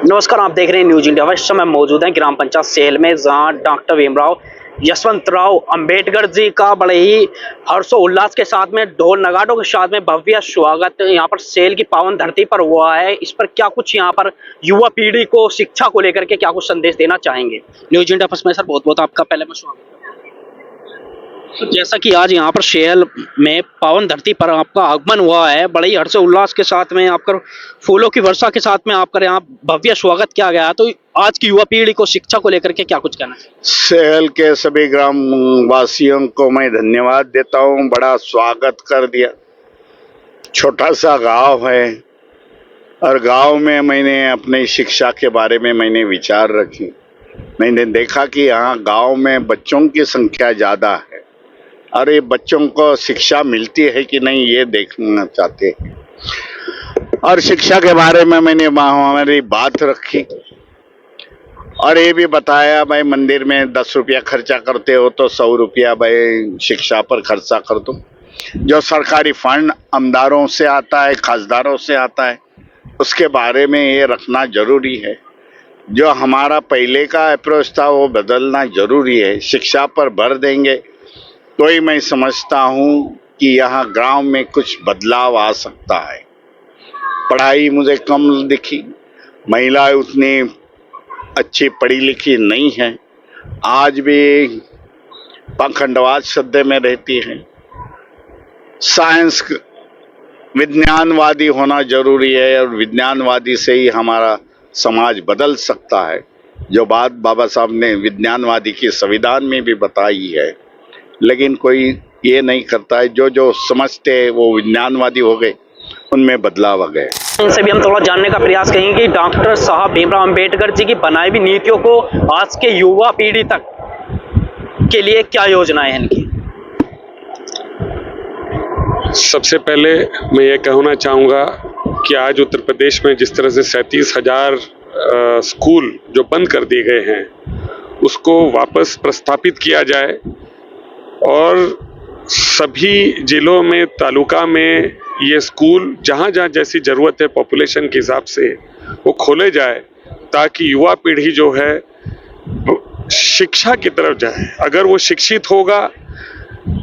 नमस्कार, आप देख रहे हैं न्यूज इंडिया। इस समय मौजूद हैं ग्राम पंचायत सेल में, जहां डॉक्टर भीमराव यशवंतराव अंबेडकर जी का बड़े ही हर्षोल्लास के साथ में ढोल नगाड़ों के साथ में भव्य स्वागत यहां पर सेल की पावन धरती पर हुआ है। इस पर क्या कुछ यहां पर युवा पीढ़ी को शिक्षा को लेकर के क्या कुछ संदेश देना चाहेंगे? न्यूज इंडिया पर सर बहुत बहुत आपका पहले में स्वागत है। तो जैसा कि आज यहाँ पर सेल में पावन धरती पर आपका आगमन हुआ है, बड़े ही हर्ष उल्लास के साथ में आपका फूलों की वर्षा के साथ में आपका यहाँ भव्य स्वागत किया गया, तो आज की युवा पीढ़ी को शिक्षा को लेकर के क्या कुछ कहना है? सेल के सभी ग्राम वासियों को मैं धन्यवाद देता हूँ। बड़ा स्वागत कर दिया। छोटा सा गांव है और गांव में मैंने अपनी शिक्षा के बारे में मैंने विचार रखी। मैंने देखा कि यहाँ गांव में बच्चों की संख्या ज़्यादा है और ये बच्चों को शिक्षा मिलती है कि नहीं ये देखना चाहते हैं। और शिक्षा के बारे में मैंने हमारी बात रखी और ये भी बताया, भाई मंदिर में 10 रुपया खर्चा करते हो तो 100 रुपया भाई शिक्षा पर खर्चा कर दो। जो सरकारी फंड आमदारों से आता है, खासदारों से आता है, उसके बारे में ये रखना जरूरी है। जो हमारा पहले का अप्रोच था वो बदलना जरूरी है। शिक्षा पर भर देंगे तो ही मैं समझता हूँ कि यहाँ गांव में कुछ बदलाव आ सकता है। पढ़ाई मुझे कम दिखी, महिलाएं उतनी अच्छी पढ़ी लिखी नहीं है, आज भी पाखंडवाद श्रद्धे में रहती है। साइंस विज्ञानवादी होना जरूरी है और विज्ञानवादी से ही हमारा समाज बदल सकता है। जो बात बाबा साहब ने विज्ञानवादी की संविधान में भी बताई है, लेकिन कोई ये नहीं करता है। जो जो समझते हैं वो विज्ञानवादी हो गए, उनमें बदलाव आ गए। इनसे भी हम थोड़ा जानने का प्रयास करेंगे कि डॉक्टर साहब भीमराव अंबेडकर जी की बनाई हुई नीतियों को आज के युवा पीढ़ी तक के लिए क्या योजनाएं हैं इनकी? सबसे पहले मैं ये कहना चाहूँगा कि आज उत्तर प्रदेश में जिस तरह से 37,000 स्कूल जो बंद कर दिए गए हैं, उसको वापस प्रस्थापित किया जाए और सभी जिलों में, तालुका में ये स्कूल जहाँ जहाँ जैसी ज़रूरत है पॉपुलेशन के हिसाब से वो खोले जाए, ताकि युवा पीढ़ी जो है शिक्षा की तरफ जाए। अगर वो शिक्षित होगा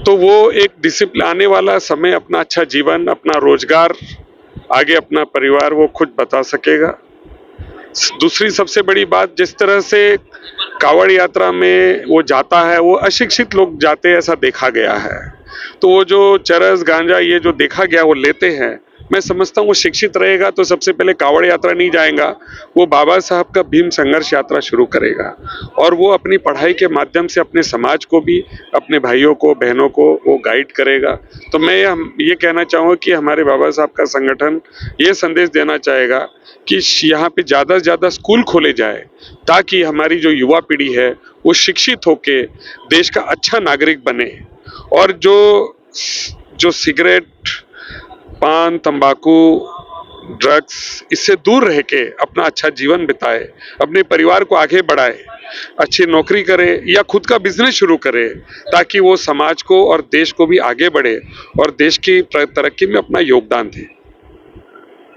तो वो एक डिसिप्लिन आने वाला समय अपना अच्छा जीवन, अपना रोजगार, आगे अपना परिवार वो खुद बता सकेगा। दूसरी सबसे बड़ी बात, जिस तरह से कावड़ यात्रा में वो जाता है, वो अशिक्षित लोग जाते हैं, ऐसा देखा गया है। तो वो जो चरस गांजा ये जो देखा गया वो लेते हैं, मैं समझता हूँ वो शिक्षित रहेगा तो सबसे पहले कावड़ यात्रा नहीं जाएगा, वो बाबा साहब का भीम संघर्ष यात्रा शुरू करेगा और वो अपनी पढ़ाई के माध्यम से अपने समाज को भी, अपने भाइयों को, बहनों को वो गाइड करेगा। तो मैं ये कहना चाहूँगा कि हमारे बाबा साहब का संगठन ये संदेश देना चाहेगा कि यहाँ पे ज़्यादा से ज़्यादा स्कूल खोले जाए, ताकि हमारी जो युवा पीढ़ी है वो शिक्षित होके देश का अच्छा नागरिक बने और जो सिगरेट, पान, तंबाकू, ड्रग्स, इससे दूर रह के अपना अच्छा जीवन बिताए, अपने परिवार को आगे बढ़ाए, अच्छी नौकरी करे या खुद का बिजनेस शुरू करे, ताकि वो समाज को और देश को भी आगे बढ़े और देश की तरक्की में अपना योगदान दे।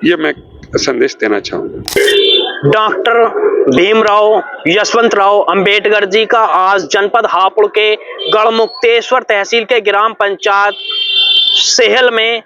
ये मैं संदेश देना चाहूँगा। डॉक्टर भीमराव यशवंतराव अंबेडकर जी का आज जनपद हापुड़ के गढ़मुक्तेश्वर तहसील के ग्राम पंचायत सेहल में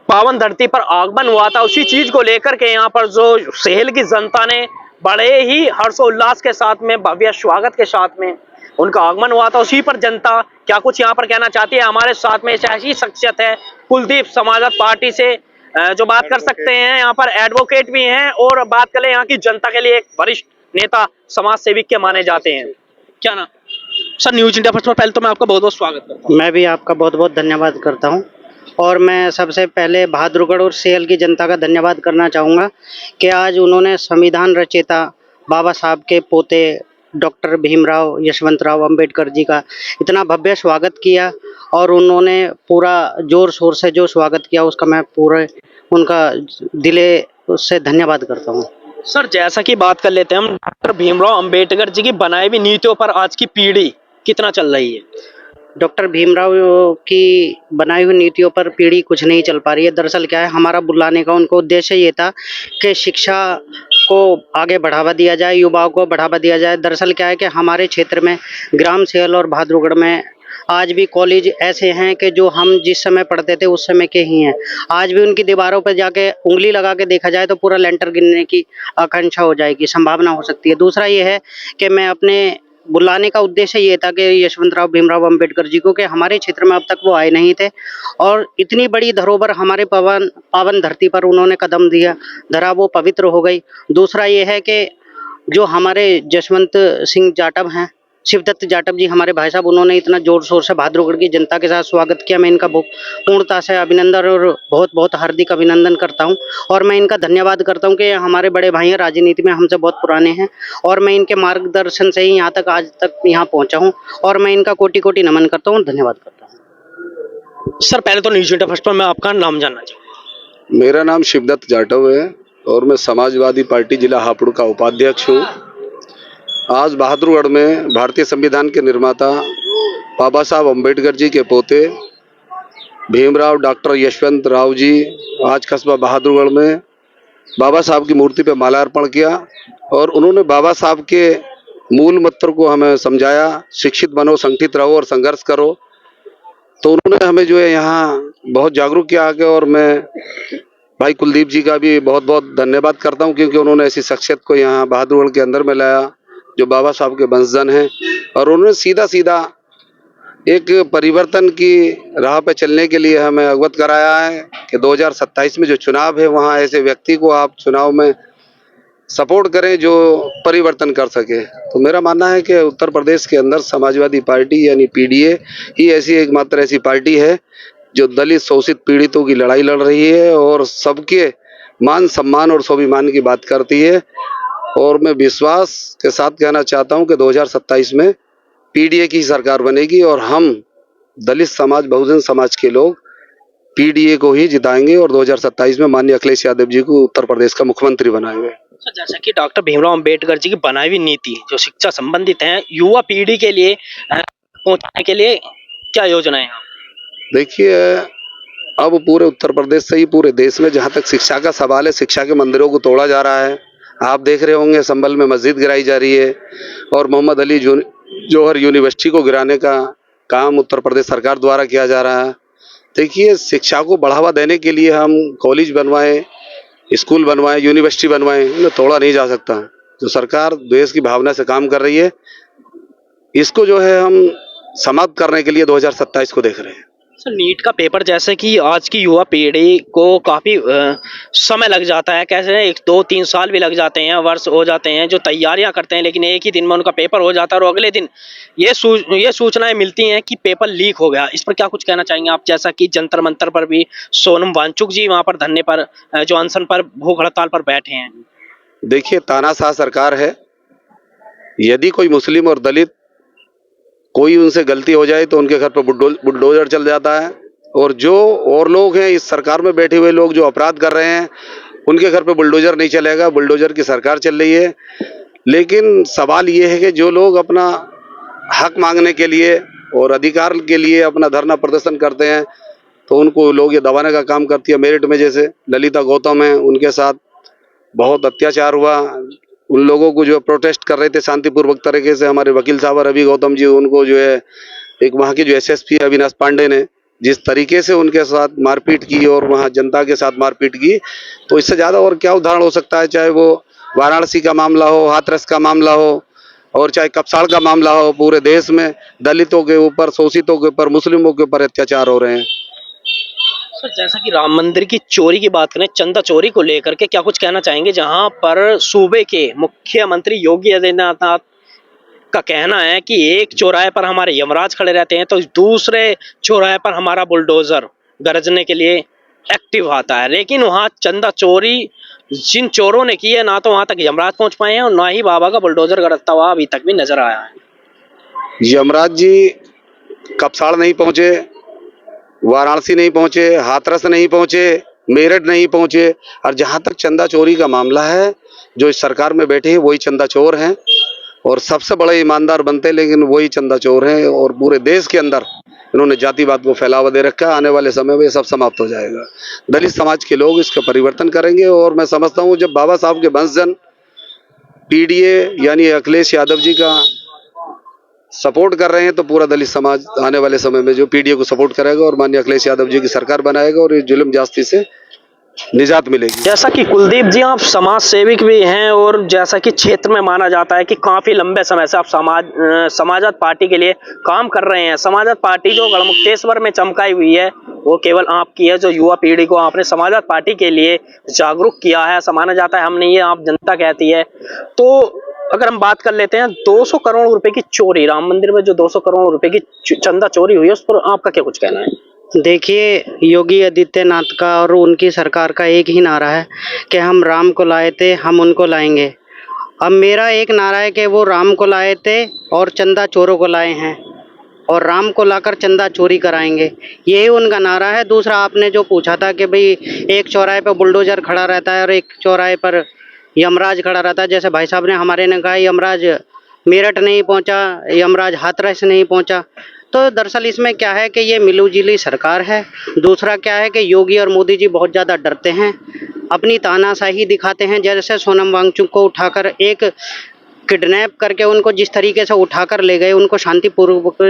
पावन धरती पर आगमन हुआ था। उसी चीज को लेकर के यहाँ पर जो सेहल की जनता ने बड़े ही हर्षोल्लास के साथ में, भव्य स्वागत के साथ में उनका आगमन हुआ था, उसी पर जनता क्या कुछ यहाँ पर कहना चाहती है। हमारे साथ में ऐसी शख्सियत है कुलदीप समाजवादी पार्टी से, जो बात कर सकते हैं। यहाँ पर एडवोकेट भी हैं और बात करें यहाँ की जनता के लिए एक वरिष्ठ नेता, समाज सेविक के माने जाते हैं। क्या ना सर, न्यूज इंडिया पर पहले तो मैं आपका बहुत बहुत स्वागत करता हूँ। मैं भी आपका बहुत बहुत धन्यवाद करता हूँ और मैं सबसे पहले बहादुरगढ़ और सेल की जनता का धन्यवाद करना चाहूँगा कि आज उन्होंने संविधान रचयिता बाबा साहब के पोते डॉक्टर भीमराव यशवंतराव अंबेडकर जी का इतना भव्य स्वागत किया और उन्होंने पूरा जोर शोर से जो स्वागत किया उसका मैं पूरे उनका दिले से धन्यवाद करता हूँ। सर, जैसा कि बात कर लेते हैं हम, डॉक्टर भीमराव अंबेडकर जी की बनाई हुई नीतियों पर आज की पीढ़ी कितना चल रही है? डॉक्टर भीमराव की बनाई हुई नीतियों पर पीढ़ी कुछ नहीं चल पा रही है। दरअसल क्या है, हमारा बुलाने का उनका उद्देश्य ये था कि शिक्षा को आगे बढ़ावा दिया जाए, युवाओं को बढ़ावा दिया जाए। दरअसल क्या है कि हमारे क्षेत्र में ग्राम सेहल और बहादुरगढ़ में आज भी कॉलेज ऐसे हैं कि जो हम जिस समय पढ़ते थे उस समय के ही हैं। आज भी उनकी दीवारों पर जाके उंगली लगा के देखा जाए तो पूरा लेंटर गिरने की आकांक्षा हो जाएगी, संभावना हो सकती है। दूसरा ये है कि मैं अपने बुलाने का उद्देश्य ये था कि यशवंतराव भीमराव अंबेडकर जी को, कि हमारे क्षेत्र में अब तक वो आए नहीं थे और इतनी बड़ी धरोहर हमारे पावन पावन धरती पर उन्होंने कदम दिया, धरा वो पवित्र हो गई। दूसरा ये है कि जो हमारे जसवंत सिंह जाटव हैं, शिवदत्त जाटव जी हमारे भाई साहब, उन्होंने इतना जोर शोर से बहादुरगढ़ की जनता के साथ स्वागत किया। मैं इनका पूर्णता से अभिनंदन और बहुत बहुत हार्दिक अभिनंदन करता हूं और मैं इनका धन्यवाद करता हूं कि हमारे बड़े भाई हैं, राजनीति में हमसे बहुत पुराने हैं और मैं इनके मार्गदर्शन से ही यहाँ तक आज तक यहाँ पहुँचा हूँ और मैं इनका कोटि कोटि नमन करता हूँ, धन्यवाद करता हूँ। सर पहले तो न्यूज इंडिया फर्स्ट पर मैं आपका नाम जानना चाहूँगा। मेरा नाम शिवदत्त जाटव है और मैं समाजवादी पार्टी जिला हापुड़ का उपाध्यक्ष हूँ। आज बहादुरगढ़ में भारतीय संविधान के निर्माता बाबा साहब अम्बेडकर जी के पोते भीमराव डॉक्टर यशवंत राव जी आज कस्बा बहादुरगढ़ में बाबा साहब की मूर्ति पे माल्यार्पण किया और उन्होंने बाबा साहब के मूल मंत्र को हमें समझाया, शिक्षित बनो, संगठित रहो और संघर्ष करो। तो उन्होंने हमें जो है यहाँ बहुत जागरूक किया आगे और मैं भाई कुलदीप जी का भी बहुत बहुत धन्यवाद करता हूँ क्योंकि उन्होंने ऐसी शख्सियत को यहाँ बहादुरगढ़ के अंदर में लाया जो बाबा साहब के वंशजन हैं और उन्होंने सीधा सीधा एक परिवर्तन की राह पे चलने के लिए हमें अवगत कराया है कि 2027 में जो चुनाव है वहाँ ऐसे व्यक्ति को आप चुनाव में सपोर्ट करें जो परिवर्तन कर सके। तो मेरा मानना है कि उत्तर प्रदेश के अंदर समाजवादी पार्टी यानी पीडीए ही ऐसी एकमात्र ऐसी पार्टी है जो दलित शोषित पीड़ितों की लड़ाई लड़ रही है और सबके मान सम्मान और स्वाभिमान की बात करती है। और मैं विश्वास के साथ कहना चाहता हूं कि 2027 में पीडीए की सरकार बनेगी और हम दलित समाज, बहुजन समाज के लोग पीडीए को ही जिताएंगे और 2027 में माननीय अखिलेश यादव जी को उत्तर प्रदेश का मुख्यमंत्री बनाएंगे। जैसा कि डॉक्टर भीमराव अंबेडकर जी की बनाई हुई नीति जो शिक्षा संबंधित है, युवा पीढ़ी के लिए पहुंचाने के लिए क्या योजनाएं हैं? देखिए, अब पूरे उत्तर प्रदेश से ही पूरे देश में जहाँ तक शिक्षा का सवाल है, शिक्षा के मंदिरों को तोड़ा जा रहा है। आप देख रहे होंगे संभल में मस्जिद गिराई जा रही है और मोहम्मद अली जौहर यूनिवर्सिटी को गिराने का काम उत्तर प्रदेश सरकार द्वारा किया जा रहा है। देखिए, शिक्षा को बढ़ावा देने के लिए हम कॉलेज बनवाएं, स्कूल बनवाएं, यूनिवर्सिटी बनवाएं, इन्हें तोड़ा नहीं जा सकता। जो सरकार देश की भावना से काम कर रही है, इसको जो है हम समाप्त करने के लिए 2027 को देख रहे हैं। सर नीट का पेपर जैसे कि आज की युवा पीढ़ी को काफी समय लग जाता है, कैसे 1-2-3 साल भी लग जाते हैं, वर्ष हो जाते हैं जो तैयारियां करते हैं, लेकिन एक ही दिन में उनका पेपर हो जाता है और अगले दिन ये सूचनाएं मिलती हैं कि पेपर लीक हो गया। इस पर क्या कुछ कहना चाहेंगे आप? जैसा कि जंतर मंतर पर भी सोनम वांगचुक जी वहां पर धरने पर, जो अनशन पर, भूख हड़ताल पर बैठे हैं। देखिए, तानाशाह सरकार है। यदि कोई मुस्लिम और दलित कोई उनसे गलती हो जाए तो उनके घर पर बुलडोजर चल जाता है और जो और लोग हैं इस सरकार में बैठे हुए लोग जो अपराध कर रहे हैं उनके घर पे बुलडोजर नहीं चलेगा। बुलडोजर की सरकार चल रही है। लेकिन सवाल ये है कि जो लोग अपना हक मांगने के लिए और अधिकार के लिए अपना धरना प्रदर्शन करते हैं तो उनको लोग ये दबाने का काम करती है। मेरठ में जैसे ललिता गौतम है, उनके साथ बहुत अत्याचार हुआ। उन लोगों को जो प्रोटेस्ट कर रहे थे शांतिपूर्वक तरीके से, हमारे वकील साहब रवि गौतम जी, उनको जो है एक वहाँ के जो एसएसपी अविनाश पांडे ने जिस तरीके से उनके साथ मारपीट की और वहाँ जनता के साथ मारपीट की, तो इससे ज़्यादा और क्या उदाहरण हो सकता है। चाहे वो वाराणसी का मामला हो, हाथरस का मामला हो और चाहे कपसाड़ का मामला हो, पूरे देश में दलितों के ऊपर, शोषितों के ऊपर, मुस्लिमों के ऊपर अत्याचार हो रहे हैं। सर जैसा कि राम मंदिर की चोरी की बात करें, चंदा चोरी को लेकर के क्या कुछ कहना चाहेंगे? जहां पर सूबे के मुख्यमंत्री योगी आदित्यनाथ का कहना है कि एक चौराहे पर हमारे यमराज खड़े रहते हैं तो दूसरे चौराहे पर हमारा बुलडोजर गरजने के लिए एक्टिव आता है, लेकिन वहां चंदा चोरी जिन चोरों ने की है ना तो वहां तक यमराज पहुंच पाए हैं और ना ही बाबा का बुलडोजर गरजता हुआ अभी तक भी नजर आया है। यमराज जी कपसाड़ नहीं पहुंचे, वाराणसी नहीं पहुंचे, हाथरस नहीं पहुंचे, मेरठ नहीं पहुंचे। और जहां तक चंदा चोरी का मामला है, जो इस सरकार में बैठे हैं वही चंदा चोर हैं और सबसे बड़े ईमानदार बनते हैं, लेकिन वही चंदा चोर हैं और पूरे देश के अंदर इन्होंने जातिवाद को फैलावा दे रखा है। आने वाले समय में ये सब समाप्त हो जाएगा। दलित समाज के लोग इसका परिवर्तन करेंगे और मैं समझता हूँ जब बाबा साहब के वंशजन पीडीए यानी अखिलेश यादव जी का सपोर्ट कर रहे हैं, तो पूरा दलित समाज आने वाले समय में जो पीडीए को सपोर्ट करेगा और माननीय अखिलेश यादव जी की सरकार बनाएगा और इस जुल्म ज्यादती से निजात मिलेगी। जैसा कि कुलदीप जी आप समाज सेविक भी हैं और जैसा कि क्षेत्र में माना जाता है कि काफी लंबे समय से आप समाजवाद पार्टी के लिए काम कर रहे हैं। समाजवाद पार्टी जो गढ़मुक्तेश्वर में चमकाई हुई है वो केवल आपकी है, जो युवा पीढ़ी को आपने समाजवाद पार्टी के लिए जागरूक किया है। माना जाता है हम नहीं, ये आप जनता कहती है। तो अगर हम बात कर लेते हैं 200 करोड़ रुपए की चोरी, राम मंदिर में जो 200 करोड़ रुपए की चंदा चोरी हुई है, उस पर आपका क्या कुछ कहना है? देखिए, योगी आदित्यनाथ का और उनकी सरकार का एक ही नारा है कि हम राम को लाए थे, हम उनको लाएंगे। अब मेरा एक नारा है कि वो राम को लाए थे और चंदा चोरों को लाए हैं, और राम को लाकर चंदा चोरी कराएंगे, यही उनका नारा है। दूसरा, आपने जो पूछा था कि भाई एक चौराहे पर बुलडोजर खड़ा रहता है और एक चौराहे पर यमराज खड़ा रहता है, जैसे भाई साहब ने हमारे ने कहा यमराज मेरठ नहीं पहुंचा, यमराज हाथरस नहीं पहुंचा। तो दरअसल इसमें क्या है कि ये मिलूजुली सरकार है। दूसरा क्या है कि योगी और मोदी जी बहुत ज़्यादा डरते हैं, अपनी तानाशाही दिखाते हैं। जैसे सोनम वांगचुक को उठाकर एक किडनैप करके उनको जिस तरीके से उठाकर ले गए, उनको शांतिपूर्वक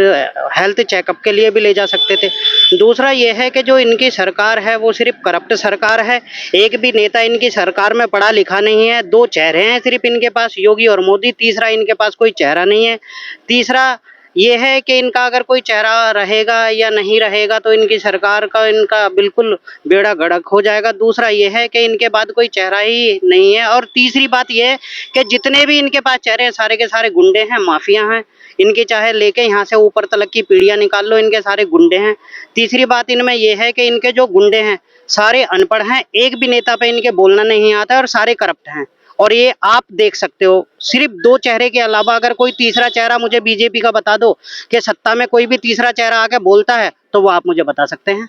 हेल्थ चेकअप के लिए भी ले जा सकते थे। दूसरा ये है कि जो इनकी सरकार है वो सिर्फ करप्ट सरकार है। एक भी नेता इनकी सरकार में पढ़ा लिखा नहीं है। दो चेहरे हैं सिर्फ इनके पास, योगी और मोदी। तीसरा इनके पास कोई चेहरा नहीं है। तीसरा ये है कि इनका अगर कोई चेहरा रहेगा या नहीं रहेगा तो इनकी सरकार का इनका बिल्कुल बेड़ा गर्क हो जाएगा। दूसरा ये है कि इनके बाद कोई चेहरा ही नहीं है। और तीसरी बात ये है कि जितने भी इनके पास चेहरे हैं सारे के सारे गुंडे हैं, माफिया हैं। इनके चाहे लेके यहाँ से ऊपर तलक की पीढ़ियाँ निकाल लो, इनके सारे गुंडे हैं। तीसरी बात इनमें यह है कि इनके जो गुंडे हैं सारे अनपढ़ हैं, एक भी नेता पे इनके बोलना नहीं आता है, और सारे करप्ट हैं। और ये आप देख सकते हो, सिर्फ दो चेहरे के अलावा अगर कोई तीसरा चेहरा मुझे बीजेपी का बता दो कि सत्ता में कोई भी तीसरा चेहरा आके बोलता है, तो वो आप मुझे बता सकते हैं?